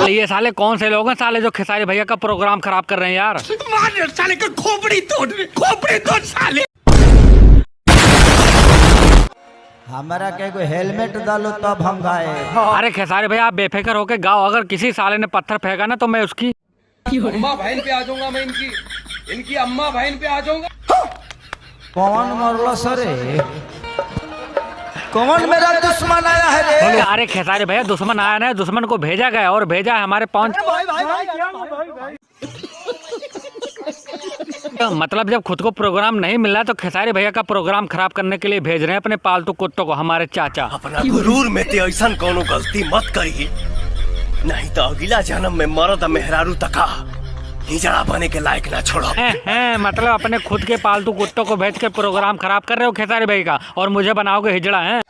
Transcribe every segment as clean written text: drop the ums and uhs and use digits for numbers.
साले ये साले कौन से लोग हैं साले जो खेसारी भैया का प्रोग्राम खराब कर रहे हैं यार। मार साले का खोपड़ी तोड़ साले। हमारा के कोई हेलमेट डालो तब हम गाए। अरे खेसारी भैया आप बेफिक्र होके गाओ, अगर किसी साले ने पत्थर फेंका ना तो मैं उसकी अम्मा बहन पे आ जाऊंगा, मैं इनकी अम्मा बहन पे आ जाऊंगा। कौन मरलो सरे? कौन मेरा दुश्मन आया है रे? अरे खेसारी भैया दुश्मन आया ना, दुश्मन को भेजा गया और भेजा है हमारे पहुंच। मतलब जब खुद को प्रोग्राम नहीं मिल रहा तो खेसारी भैया का प्रोग्राम खराब करने के लिए भेज रहे हैं अपने पालतू कुत्तों को, हमारे चाचा। अपना गुरूर में ते ऐसा कोनो गलती मत करिए, नहीं तो अगला जन्म में मर्द मेहरारू तका हिजड़ा बने के लायक ना छोड़ो। मतलब अपने खुद के पालतू कुत्तों को भेज के प्रोग्राम खराब कर रहे हो खेसारी भाई का, और मुझे बनाओगे हिजड़ा है।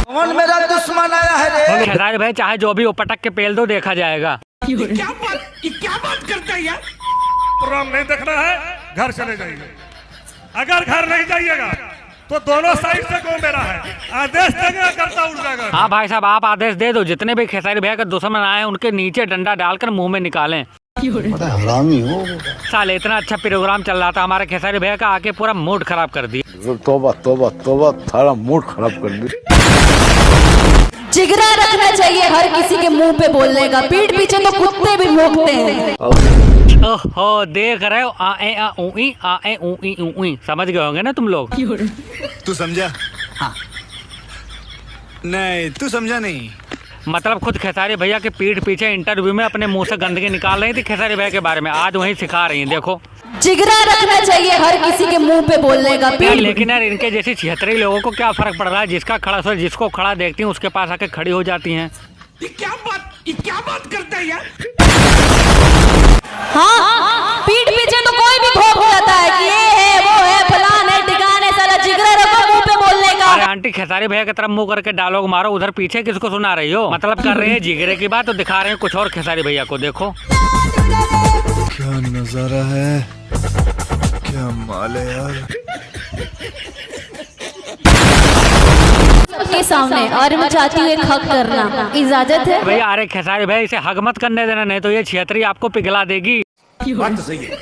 कौन मेरा दुश्मन आया है रे? खेसारी भाई चाहे जो भी वो पटक के पेल दो, देखा जाएगा। क्या बात करता है यार? प्रोग्राम नहीं देखना है, घर चले जाइए। अगर घर नहीं जाइएगा तो दोनों साइड से कौन मेरा है, आदेश देगा करता उड़ जाएगा। हाँ भाई साहब आप आदेश दे दो, जितने भी खेसारी भैया का दुश्मन आए उनके नीचे डंडा डालकर मुंह में निकालें। हरामी हो साले इतना अच्छा प्रोग्राम चल रहा था हमारे खेसारी भैया का, आके पूरा मूड खराब कर दिया। तोबा तोबा तोबा, थारा मूड खराब कर दी। जिगरा रखना चाहिए हर किसी के मुंह पे बोलने का, पीठ पीछे तो कुत्ते भी भौंकते हैं। ओहो देख रहे हो, आए आ ऊई आए ऊई ऊई, समझ गए होंगे ना तुम लोग। तू समझा? हाँ। नहीं तू समझा नहीं। मतलब खुद खेसारी भैया के पीठ पीछे इंटरव्यू में अपने मुंह से गंदगी निकाल रही थी खेसारी भैया के बारे में, आज वही सिखा रही हैं। देखो जिगरा रखना चाहिए हर किसी के मुंह पे बोलने का। यार लेकिन यार इनके जैसी 76 लोगों को क्या फर्क पड़ रहा है, जिसका खड़ा सो जिसको खड़ा देखती हैं उसके पास आके खड़ी हो जाती हैं। ये क्या बात करता है यार? हाँ पीठ पीछे तो कोई भी भौंक जाता है कि ये है वो है फलान है ठिकाने, साला जिगरा रखो मुंह पे बोलने का। अरे आंटी खेसारी भैया की तरफ मुंह करके डायलॉग मारो, उधर पीछे किसको सुना रही हो? मतलब कर रहे हैं जिगरे की बात तो दिखा रहे हैं कुछ और खेसारी भैया को। देखो क्या नजारा है, क्या माल है यार। के सामने और मैं चाहती हूँ एक हक करना, इजाजत है भैया? अरे खेसारी भैया इसे हग मत करने देना, नहीं तो ये 76 आपको पिघला देगी। बात तो सही है।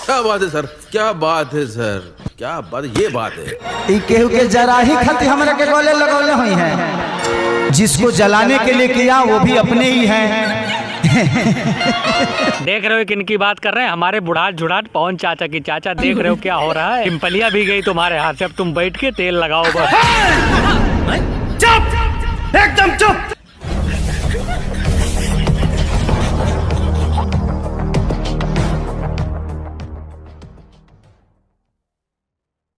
क्या बात है सर, क्या बात है सर, क्या बात, ये बात है। ई केहू के जरा ही खत हमरा के गोले लगौले हुई हैं, जिसको जलाने के लिए किया वो भी अपने ही हैं। देख रहे हो किनकी बात कर रहे हैं? हमारे बुढ़ाट झुढ़ाट पवन चाचा की। चाचा देख रहे हो क्या हो रहा है? पिंपलिया भी गई तुम्हारे हाथ से, अब तुम बैठ के तेल लगाओ बस।